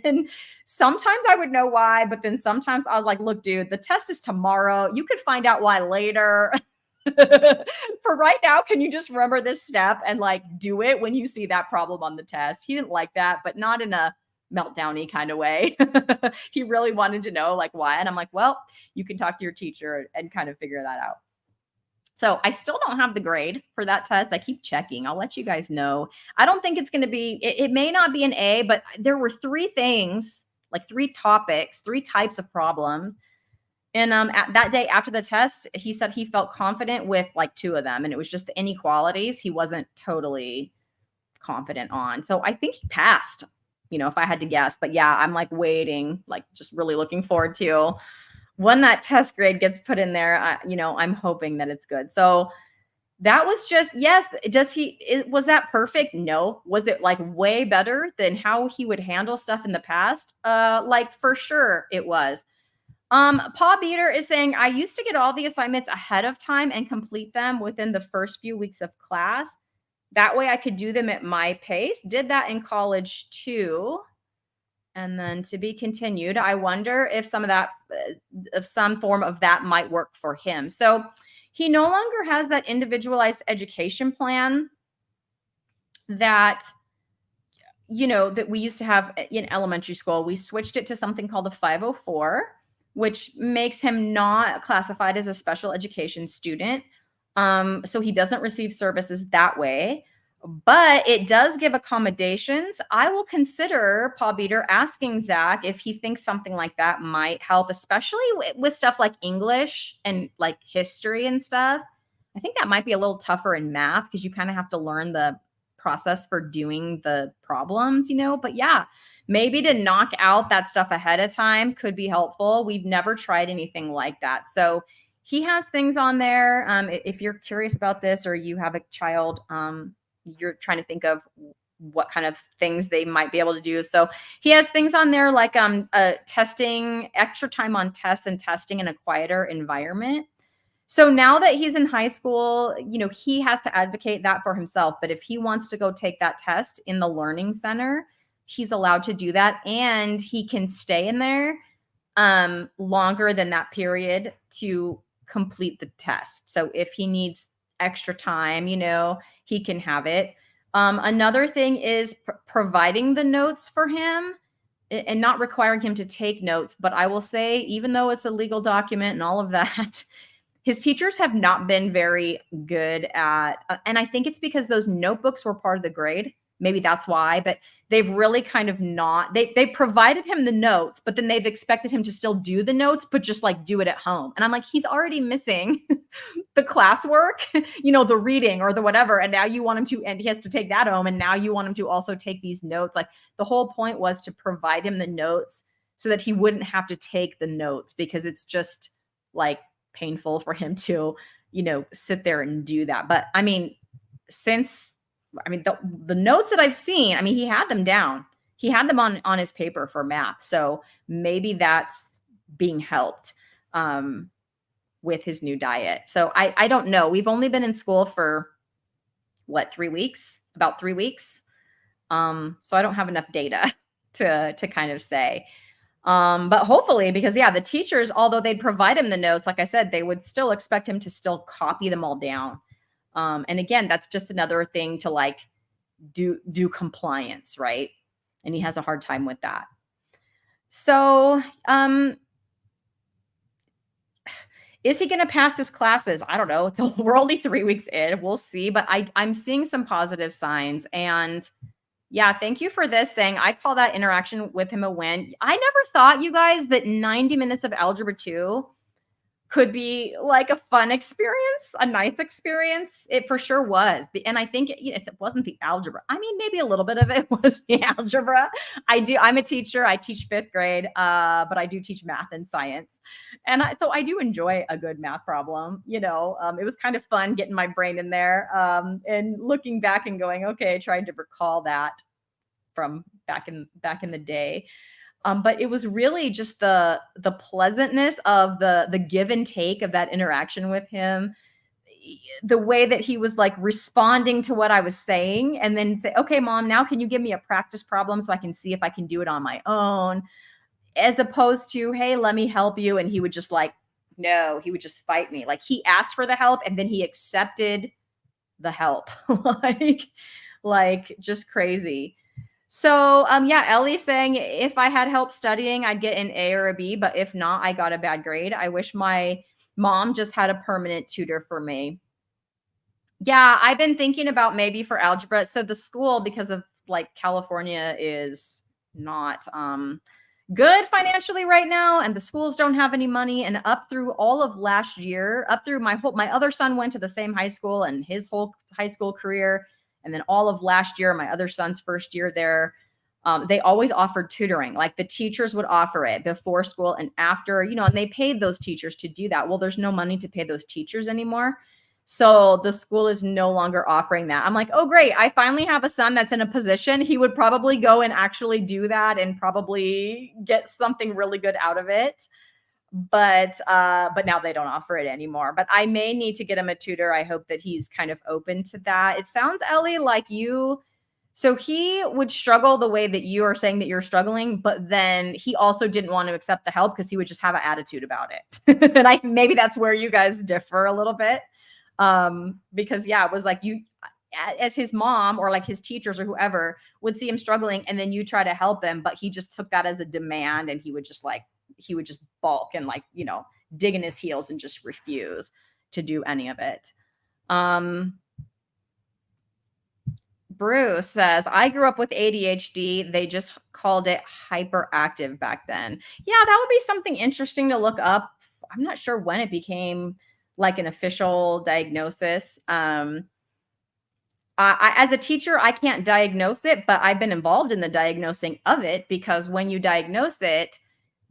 And sometimes I would know why, but then sometimes I was like, look, dude, the test is tomorrow. You could find out why later. For right now, can you just remember this step and like do it when you see that problem on the test? He didn't like that, but not in a meltdowny kind of way. He really wanted to know like why. And I'm like, well, you can talk to your teacher and kind of figure that out. So I still don't have the grade for that test. I keep checking. I'll let you guys know. I don't think it's going to be, it may not be an A, but there were 3 things, like 3 topics, 3 types of problems. And at that day after the test, he said he felt confident with like 2 of them. And it was just the inequalities he wasn't totally confident on. So I think he passed, if I had to guess. But yeah, I'm like waiting, like just really looking forward to when that test grade gets put in there. I'm hoping that it's good. So that was just, yes. Was that perfect? No. Was it like way better than how he would handle stuff in the past? Like, for sure it was. Paul Beater is saying, I used to get all the assignments ahead of time and complete them within the first few weeks of class. That way I could do them at my pace. Did that in college too. And then to be continued. I wonder if some form of that might work for him. So he no longer has that individualized education plan that we used to have in elementary school. We switched it to something called a 504, which makes him not classified as a special education student. So he doesn't receive services that way, but it does give accommodations. I will consider, Paul Beater, asking Zach if he thinks something like that might help, especially with stuff like English and like history and stuff. I think that might be a little tougher in math because you kind of have to learn the process for doing the problems, but yeah, maybe to knock out that stuff ahead of time could be helpful. We've never tried anything like that. So he has things on there. If you're curious about this, or you have a child, you're trying to think of what kind of things they might be able to do. So he has things on there like testing, extra time on tests and testing in a quieter environment. So now that he's in high school, he has to advocate that for himself. But if he wants to go take that test in the learning center, he's allowed to do that. And he can stay in there longer than that period to complete the test. So if he needs extra time, he can have it. Another thing is providing the notes for him and not requiring him to take notes. But I will say, even though it's a legal document and all of that, his teachers have not been very good at, and I think it's because those notebooks were part of the grade. Maybe that's why, but they've really kind of not, they provided him the notes, but then they've expected him to still do the notes, but just like do it at home. And I'm like, he's already missing the classwork, the reading or the whatever. And now you want him to, and he has to take that home. And now you want him to also take these notes. Like, the whole point was to provide him the notes so that he wouldn't have to take the notes, because it's just like painful for him to, sit there and do that. But I mean, the notes that I've seen, he had them down. He had them on his paper for math. So maybe that's being helped with his new diet. So I don't know. We've only been in school for what, 3 weeks? About 3 weeks. So I don't have enough data to kind of say. But hopefully, because yeah, the teachers, although they'd provide him the notes, like I said, they would still expect him to still copy them all down. And again, that's just another thing to like do compliance, right? And he has a hard time with that. So, is he going to pass his classes? I don't know. We're only 3 weeks in. We'll see. But I'm seeing some positive signs. And yeah, thank you for this saying I call that interaction with him a win. I never thought, you guys, that 90 minutes of Algebra 2 could be like a fun experience, a nice experience. It for sure was. And I think it wasn't the algebra. I mean, maybe a little bit of it was the algebra. I'm a teacher. I teach 5th grade, but I do teach math and science. And so I do enjoy a good math problem. It was kind of fun getting my brain in there and looking back and going, okay, I tried to recall that from back in the day. But it was really just the pleasantness of the give and take of that interaction with him, the way that he was like responding to what I was saying, and then say, "Okay, mom, now can you give me a practice problem so I can see if I can do it on my own?" As opposed to, "Hey, let me help you," and he would just like, no, he would just fight me. Like he asked for the help and then he accepted the help, like just crazy. So, yeah, Ellie's saying if I had help studying, I'd get an A or a B, but if not, I got a bad grade. I wish my mom just had a permanent tutor for me. Yeah, I've been thinking about maybe for algebra. So the school, because of like California is not good financially right now, and the schools don't have any money. And up through all of last year, up through my other son went to the same high school and his whole high school career. And then all of last year, my other son's first year there, they always offered tutoring. Like the teachers would offer it before school and after, and they paid those teachers to do that. Well, there's no money to pay those teachers anymore. So the school is no longer offering that. I'm like, oh, great. I finally have a son that's in a position. He would probably go and actually do that and probably get something really good out of it. But now they don't offer it anymore. But I may need to get him a tutor. I hope that he's kind of open to that. It sounds, Ellie, like you. So he would struggle the way that you are saying that you're struggling, but then he also didn't want to accept the help because he would just have an attitude about it. And maybe that's where you guys differ a little bit. Because yeah, it was like you, as his mom or like his teachers or whoever would see him struggling and then you try to help him, but he just took that as a demand and he would just balk and like, dig in his heels and just refuse to do any of it. Bruce says, I grew up with ADHD. They just called it hyperactive back then. Yeah, that would be something interesting to look up. I'm not sure when it became like an official diagnosis. As a teacher, I can't diagnose it, but I've been involved in the diagnosing of it because when you diagnose it,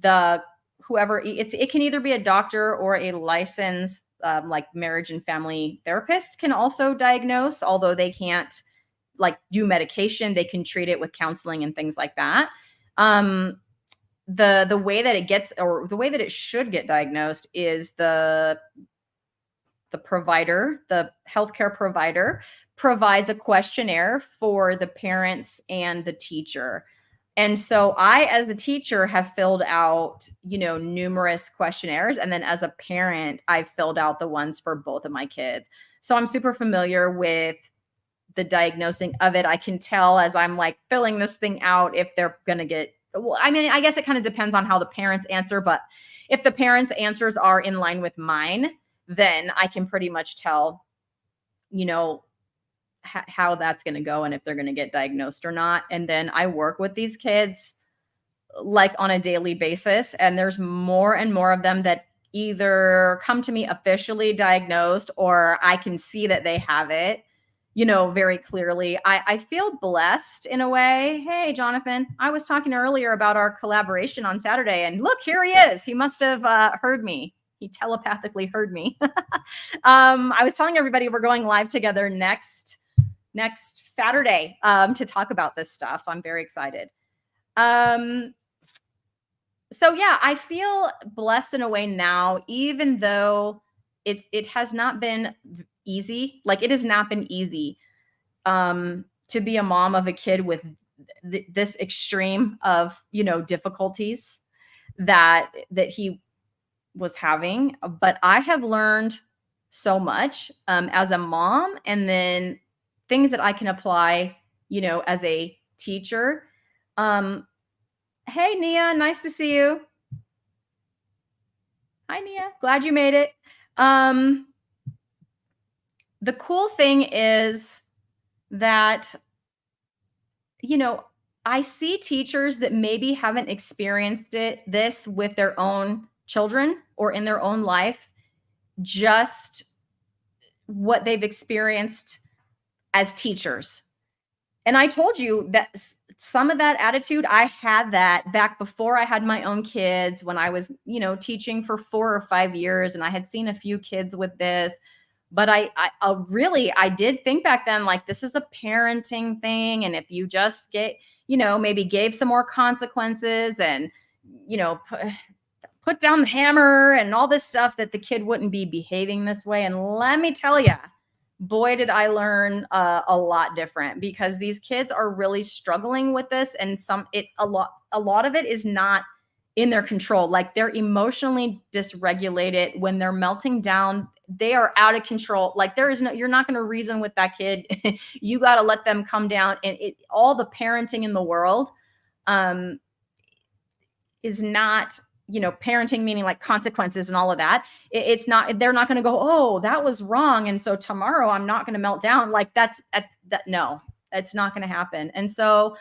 it can either be a doctor or a licensed like marriage and family therapist can also diagnose, although they can't like do medication. They can treat it with counseling and things like that. The way that it gets, or the way that it should get diagnosed, is the provider, the healthcare provider, provides a questionnaire for the parents and the teacher. And so I, as the teacher, have filled out, numerous questionnaires. And then as a parent, I've filled out the ones for both of my kids. So I'm super familiar with the diagnosing of it. I can tell as I'm like filling this thing out if they're going to get, well, I mean, I guess it kind of depends on how the parents answer, but if the parents' answers are in line with mine, then I can pretty much tell, how that's going to go and if they're going to get diagnosed or not. And then I work with these kids like on a daily basis. And there's more and more of them that either come to me officially diagnosed or I can see that they have it, very clearly. I feel blessed in a way. Hey, Jonathan, I was talking earlier about our collaboration on Saturday and look, here he is. He must have heard me. He telepathically heard me. I was telling everybody we're going live together next Saturday to talk about this stuff. So I'm very excited. So yeah, I feel blessed in a way now, even though it has not been easy. Like it has not been easy to be a mom of a kid with this extreme of difficulties that he was having. But I have learned so much as a mom, and then things that I can apply, as a teacher. Um, hey, Nia, nice to see you. Hi, Nia. Glad you made it. Um, the cool thing is that, you know, I see teachers that maybe haven't experienced this with their own children or in their own life, just what they've experienced as teachers. And I told you that some of that attitude, I had that back before I had my own kids, when I was, teaching for 4 or 5 years, and I had seen a few kids with this. But I did think back then, like, this is a parenting thing. And if you just maybe gave some more consequences and, put down the hammer and all this stuff, that the kid wouldn't be behaving this way. And let me tell you, boy, did I learn a lot different, because these kids are really struggling with this. And a lot of it is not in their control. Like, they're emotionally dysregulated. When they're melting down, they are out of control. Like, you're not going to reason with that kid. You got to let them come down. And all the parenting in the world um, is not, parenting meaning like consequences and all of that. It's not, they're not going to go, oh, that was wrong, and so tomorrow I'm not going to melt down. Like, no, it's not going to happen. And so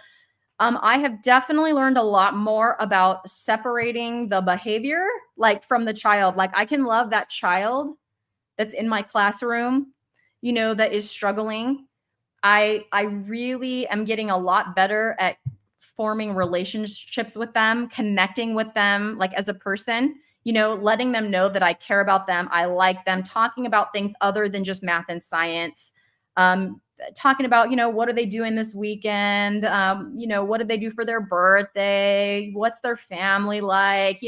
I have definitely learned a lot more about separating the behavior, like, from the child. Like, I can love that child that's in my classroom, that is struggling. I really am getting a lot better at forming relationships with them, connecting with them, like, as a person, letting them know that I care about them, I like them, talking about things other than just math and science. Talking about, what are they doing this weekend? What did they do for their birthday? What's their family like?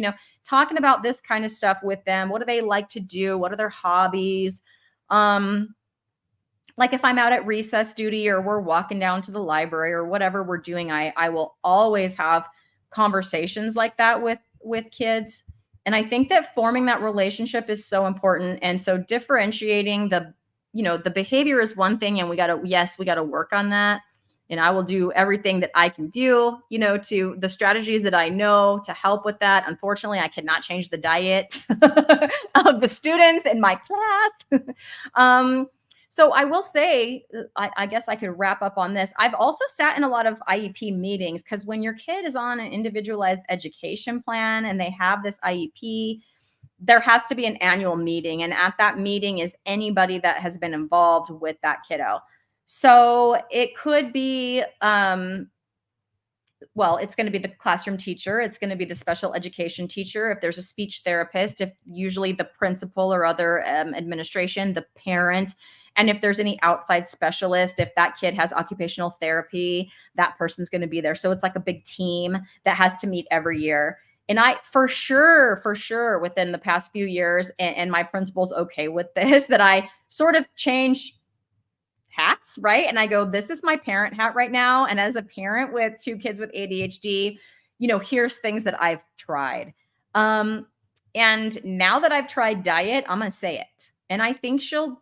Talking about this kind of stuff with them. What do they like to do? What are their hobbies? Like, if I'm out at recess duty, or we're walking down to the library, or whatever we're doing, I will always have conversations like that with kids. And I think that forming that relationship is so important. And so differentiating the behavior is one thing, and we got to work on that. And I will do everything that I can do, to the strategies that I know to help with that. Unfortunately, I cannot change the diet of the students in my class. So I will say, I guess I could wrap up on this. I've also sat in a lot of IEP meetings, because when your kid is on an individualized education plan and they have this IEP, there has to be an annual meeting. And at that meeting is anybody that has been involved with that kiddo. So it could be, well, it's going to be the classroom teacher. It's going to be the special education teacher. If there's a speech therapist, if usually the principal or other administration, the parent. And if there's any outside specialist, if that kid has occupational therapy, that person's going to be there. So it's like a big team that has to meet every year. And I, for sure, within the past few years, and my principal's okay with this, that I sort of change hats, right? And I go, this is my parent hat right now. And as a parent with 2 kids with ADHD, here's things that I've tried. And now that I've tried diet, I'm going to say it. And I think she'll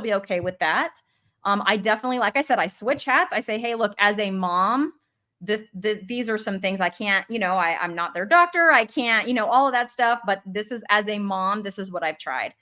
be okay with that. I definitely, like I said, I switch hats. I say, hey, look, as a mom, these are some things I can't, I'm not their doctor. I can't, all of that stuff. But this is, as a mom, this is what I've tried.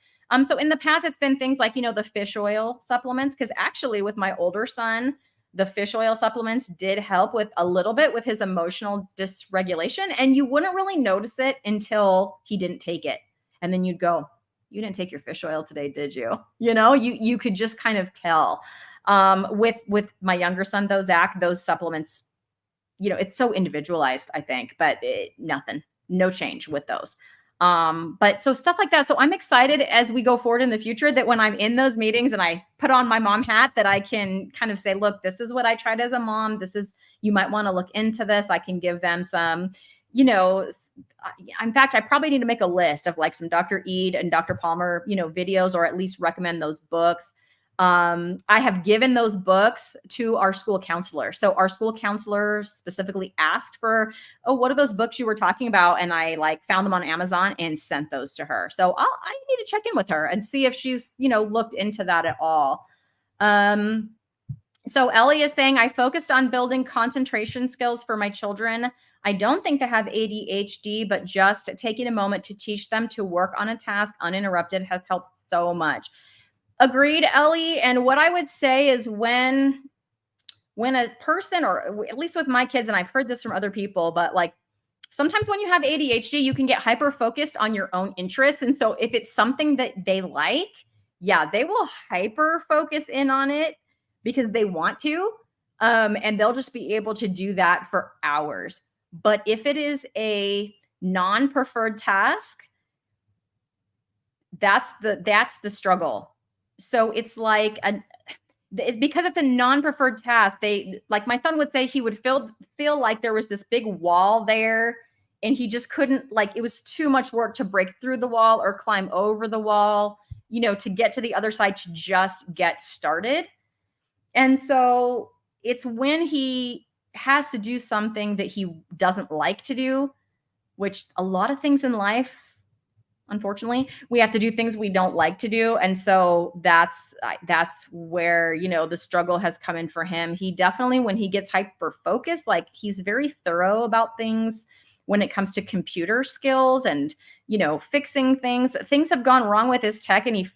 So in the past, it's been things like, the fish oil supplements, because actually with my older son, the fish oil supplements did help with a little bit with his emotional dysregulation. And you wouldn't really notice it until he didn't take it. And then you'd go, you didn't take your fish oil today, did you? You could just kind of tell. With my younger son, though, Zach, those supplements, it's so individualized, I think, but no change with those. But so stuff like that. So I'm excited as we go forward in the future, that when I'm in those meetings and I put on my mom hat, that I can kind of say, look, this is what I tried as a mom. You might want to look into this. I can give them some, you know, in fact, I probably need to make a list of like some Dr. Eid and Dr. Palmer, videos, or at least recommend those books. I have given those books to our school counselor. So our school counselor specifically asked for, oh, what are those books you were talking about? And I like found them on Amazon and sent those to her. So I need to check in with her and see if she's, looked into that at all. So Ellie is saying, I focused on building concentration skills for my children. I don't think they have ADHD, but just taking a moment to teach them to work on a task uninterrupted has helped so much. Agreed, Ellie. And what I would say is when a person, or at least with my kids, and I've heard this from other people, but like sometimes when you have ADHD, you can get hyper focused on your own interests. And so if it's something that they like, yeah, they will hyper focus in on it because they want to. And they'll just be able to do that for hours. But if it is a non-preferred task, that's the struggle. So it's like because it's a non-preferred task, they, like my son would say, he would feel like there was this big wall there and he just couldn't, like, it was too much work to break through the wall or climb over the wall, to get to the other side to just get started. And so it's when he has to do something that he doesn't like to do, which a lot of things in life, unfortunately, we have to do things we don't like to do. And so that's where, the struggle has come in for him. He definitely, when he gets hyper focused, like he's very thorough about things when it comes to computer skills and, fixing things. Things have gone wrong with his tech and he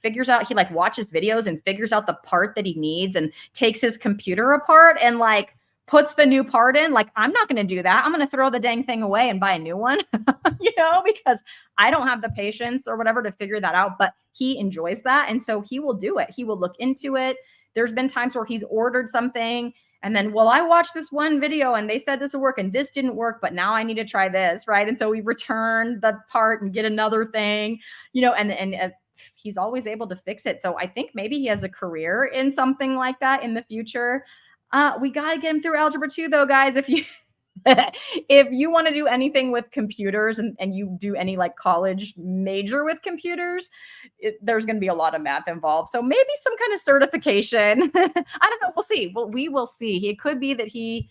like watches videos and figures out the part that he needs and takes his computer apart and like puts the new part in. Like, I'm not going to do that. I'm going to throw the dang thing away and buy a new one, because I don't have the patience or whatever to figure that out, but he enjoys that. And so he will do it. He will look into it. There's been times where he's ordered something and then, well, I watched this one video and they said this would work and this didn't work, but now I need to try this. Right. And so we return the part and get another thing, and he's always able to fix it. So I think maybe he has a career in something like that in the future. We got to get him through algebra 2 though, guys. If you if you want to do anything with computers and you do any like college major with computers, there's going to be a lot of math involved. So maybe some kind of certification. I don't know. We'll see. Well, we will see. It could be that he,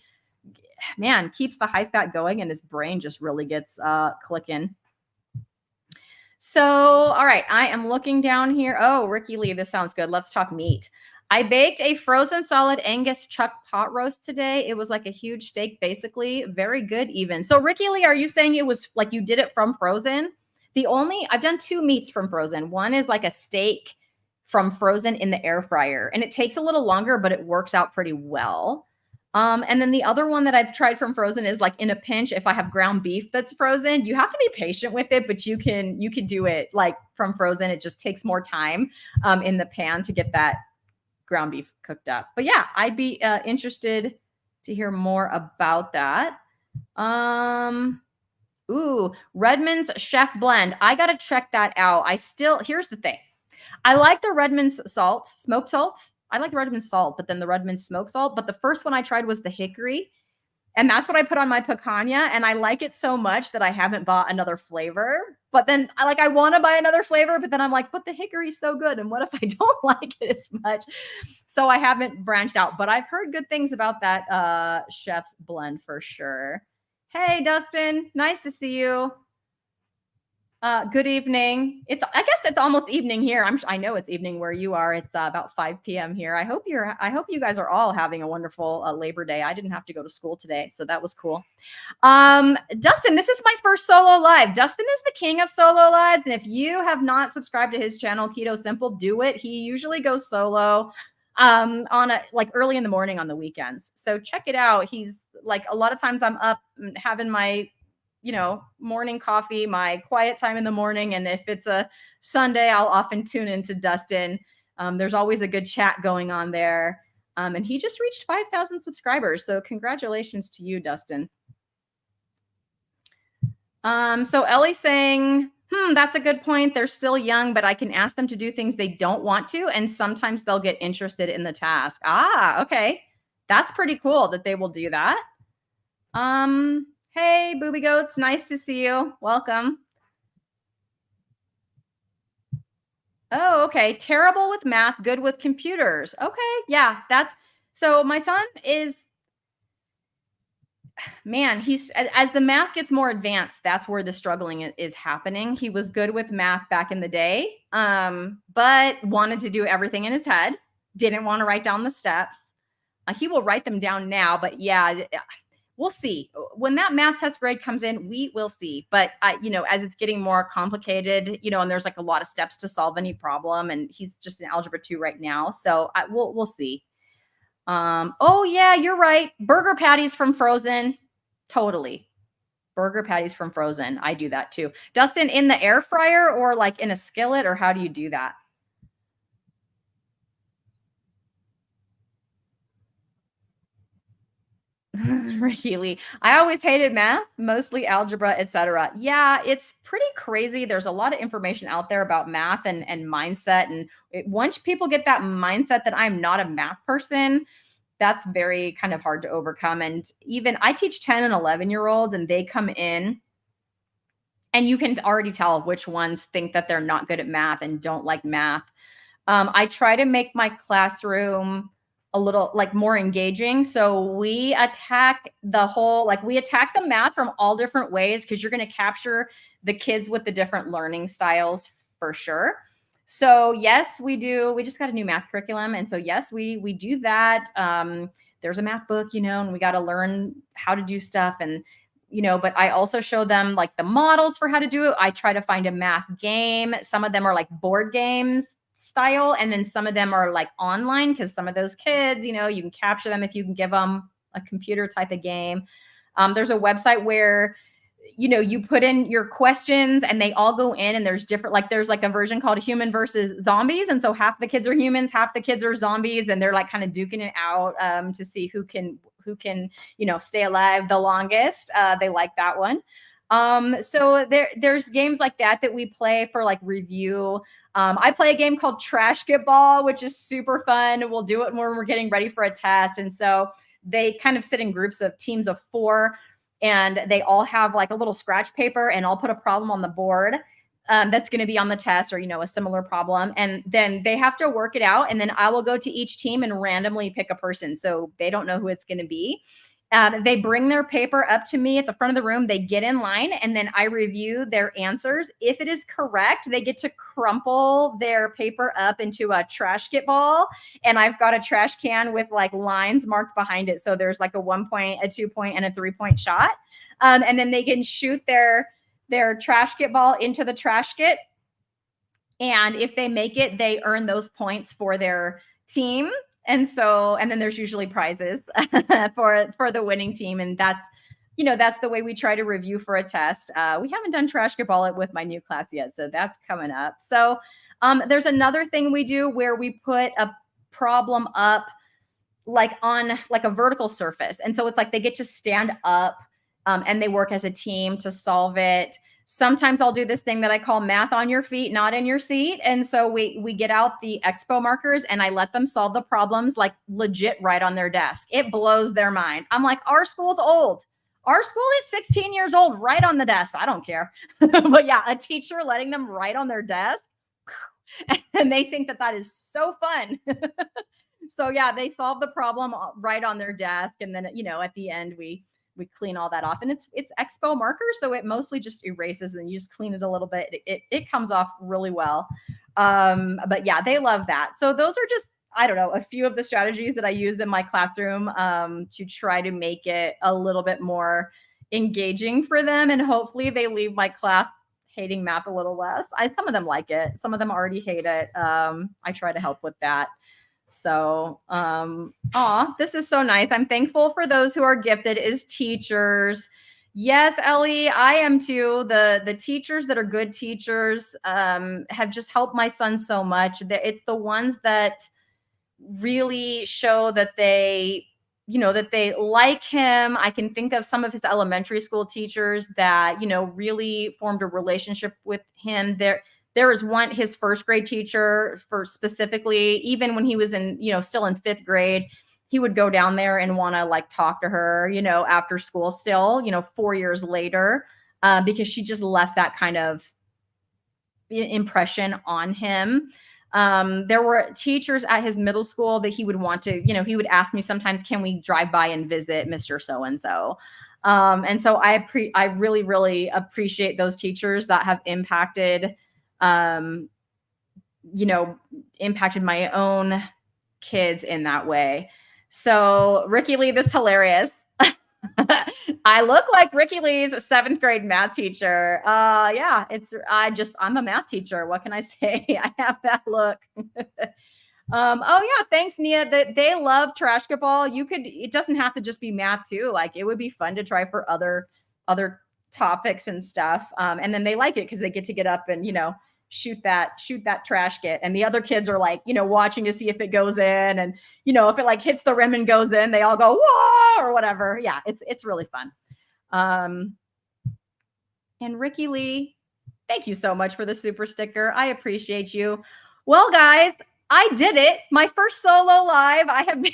keeps the high fat going and his brain just really gets clicking. So, all right. I am looking down here. Oh, Ricky Lee, this sounds good. Let's talk meat. I baked a frozen solid Angus chuck pot roast today. It was like a huge steak, basically. Very good even. So Ricky Lee, are you saying it was like you did it from frozen? I've done 2 meats from frozen. One is like a steak from frozen in the air fryer. And it takes a little longer, but it works out pretty well. And then the other one that I've tried from frozen is like in a pinch, if I have ground beef that's frozen, you have to be patient with it, but you can do it like from frozen. It just takes more time in the pan to get that ground beef cooked up. But yeah, I'd be interested to hear more about that. Redmond's Chef Blend. I got to check that out. Here's the thing. I like the Redmond's salt, smoked salt. I like the Redmond's salt, but then the Redmond's smoked salt. But the first one I tried was the hickory. And that's what I put on my picanha. And I like it so much that I haven't bought another flavor. But then I want to buy another flavor, but then I'm like, but the hickory's so good. And what if I don't like it as much? So I haven't branched out, but I've heard good things about that Chef's Blend for sure. Hey, Dustin, nice to see you. Good evening. I guess it's almost evening here. I know it's evening where you are. It's about 5 p.m. here. I hope you guys are all having a wonderful Labor Day. I didn't have to go to school today, so that was cool. Dustin, this is my first solo live. Dustin is the king of solo lives, and if you have not subscribed to his channel, Keto Simple, do it. He usually goes solo on early in the morning on the weekends. So check it out. He's like, a lot of times I'm up having my morning coffee, my quiet time in the morning. And if it's a Sunday, I'll often tune into Dustin. There's always a good chat going on there. And he just reached 5,000 subscribers. So congratulations to you, Dustin. So Ellie's saying, that's a good point. They're still young, but I can ask them to do things they don't want to. And sometimes they'll get interested in the task. Okay. That's pretty cool that they will do that. Hey, booby goats, nice to see you. Welcome. Oh, okay. Terrible with math, good with computers. Okay, yeah, that's so my son is man, as the math gets more advanced, that's where the struggling is happening. He was good with math back in the day, but wanted to do everything in his head, didn't want to write down the steps. He will write them down now, but yeah, we'll see. When that math test grade comes in, we will see. But as it's getting more complicated, and there's like a lot of steps to solve any problem, and he's just in algebra 2 right now, so we'll see. Oh yeah, you're right. Burger patties from Frozen. Totally. Burger patties from Frozen. I do that too. Dustin, in the air fryer or like in a skillet, or how do you do that? Really. I always hated math, mostly algebra, etc. Yeah, it's pretty crazy. There's a lot of information out there about math and mindset. And once people get that mindset that I'm not a math person, that's very kind of hard to overcome. And even I teach 10 and 11-year olds, and they come in and you can already tell which ones think that they're not good at math and don't like math. I try to make my classroom a little like more engaging. So we attack the math from all different ways because you're going to capture the kids with the different learning styles for sure. So yes, we do. We just got a new math curriculum, and so yes, we do that. There's a math book, and we got to learn how to do stuff, and but I also show them like the models for how to do it. I try to find a math game. Some of them are like board games style, and then some of them are like online because some of those kids, you can capture them if you can give them a computer type of game. There's a website where you put in your questions and they all go in, and there's different, like there's like a version called human versus zombies, and so half the kids are humans, half the kids are zombies, and they're like kind of duking it out to see who can stay alive the longest. They like that one. So there's games like that we play for like review. I play a game called Trash Get Ball, which is super fun. We'll do it when we're getting ready for a test, and so they kind of sit in groups of teams of 4, and they all have like a little scratch paper, and I'll put a problem on the board that's going to be on the test, or a similar problem, and then they have to work it out, and then I will go to each team and randomly pick a person, so they don't know who it's going to be. They bring their paper up to me at the front of the room. They get in line, and then I review their answers. If it is correct, they get to crumple their paper up into a trash get ball. And I've got a trash can with like lines marked behind it. So there's like a 1 point, a 2 point, and a 3 point shot. And then they can shoot their trash get ball into the trash get. And if they make it, they earn those points for their team. And then there's usually prizes for the winning team, and that's the way we try to review for a test. We haven't done trash get ball with my new class yet, so that's coming up. So there's another thing we do where we put a problem up like on like a vertical surface, and so it's like they get to stand up, and they work as a team to solve it. Sometimes I'll do this thing that I call math on your feet, not in your seat. And so we get out the expo markers, and I let them solve the problems like legit right on their desk. It blows their mind. I'm like, our school's old. Our school is 16 years old, right on the desk. I don't care. But yeah, a teacher letting them write on their desk. And they think that is so fun. So yeah, they solve the problem right on their desk. And then, at the end, we clean all that off, and it's expo marker, so it mostly just erases, and you just clean it a little bit. It comes off really well. But yeah, they love that. So those are just, I don't know, a few of the strategies that I use in my classroom to try to make it a little bit more engaging for them, and hopefully they leave my class hating math a little less. Some of them like it, some of them already hate it. I try to help with that. So, this is so nice. I'm thankful for those who are gifted as teachers. Yes, Ellie, I am too. The teachers that are good teachers have just helped my son so much. It's the ones that really show that that they like him. I can think of some of his elementary school teachers that, really formed a relationship with him. There was one, his first grade teacher for specifically, even when he was in, still in 5th grade, he would go down there and want to like talk to her, after school still, 4 years later, because she just left that kind of impression on him. There were teachers at his middle school that he would want to, he would ask me sometimes, can we drive by and visit Mr. So and so? And so I really, really appreciate those teachers that have um, impacted my own kids in that way. So Ricky Lee, this is hilarious. I look like Ricky Lee's seventh grade math teacher. Yeah, I'm a math teacher. What can I say? I have that look. Oh yeah, thanks, Nia. They love Trashkaball. It doesn't have to just be math too. Like it would be fun to try for other topics and stuff. And then they like it because they get to get up and shoot that trash kit. And the other kids are like, watching to see if it goes in. And if it like hits the rim and goes in, they all go, whoa, or whatever. Yeah, it's really fun. And Ricky Lee, thank you so much for the super sticker. I appreciate you. Well, guys, I did it. My first solo live. I have been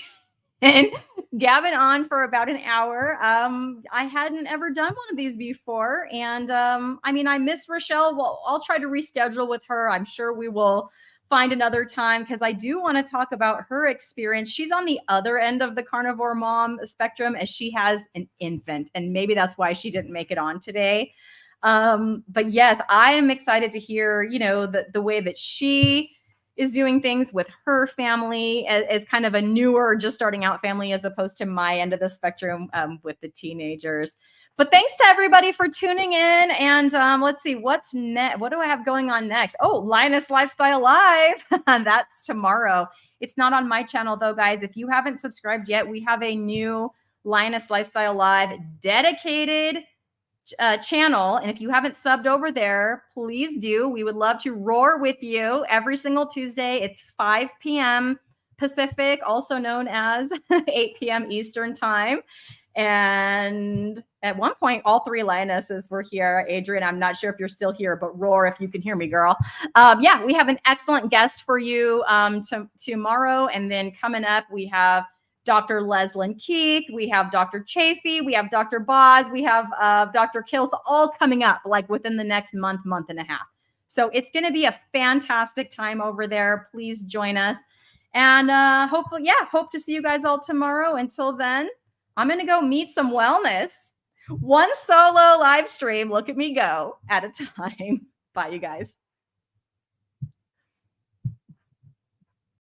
gabbing on for about an hour. I hadn't ever done one of these before. And I missed Rochelle. Well, I'll try to reschedule with her. I'm sure we will find another time because I do want to talk about her experience. She's on the other end of the carnivore mom spectrum as she has an infant. And maybe that's why she didn't make it on today. But yes, I am excited to hear, the way that she is doing things with her family as kind of a newer, just starting out family, as opposed to my end of the spectrum with the teenagers. But thanks to everybody for tuning in. And let's see, what's next? What do I have going on next? Oh, Lioness Lifestyle Live. That's tomorrow. It's not on my channel though, guys. If you haven't subscribed yet, we have a new Lioness Lifestyle Live dedicated channel. And if you haven't subbed over there, please do. We would love to roar with you every single Tuesday. It's 5 p.m. Pacific, also known as 8 p.m. Eastern time. And at one point, all three lionesses were here. Adrian, I'm not sure if you're still here, but roar if you can hear me, girl. Yeah, we have an excellent guest for you tomorrow. And then coming up, we have Dr. Leslyn Keith, we have Dr. Chafee, we have Dr. Boz, we have Dr. Kiltz, all coming up like within the next month and a half. So it's going to be a fantastic time over there. Please join us. And hopefully, hope to see you guys all tomorrow. Until then, I'm going to go meet some wellness. One solo live stream, look at me go, at a time. Bye, you guys.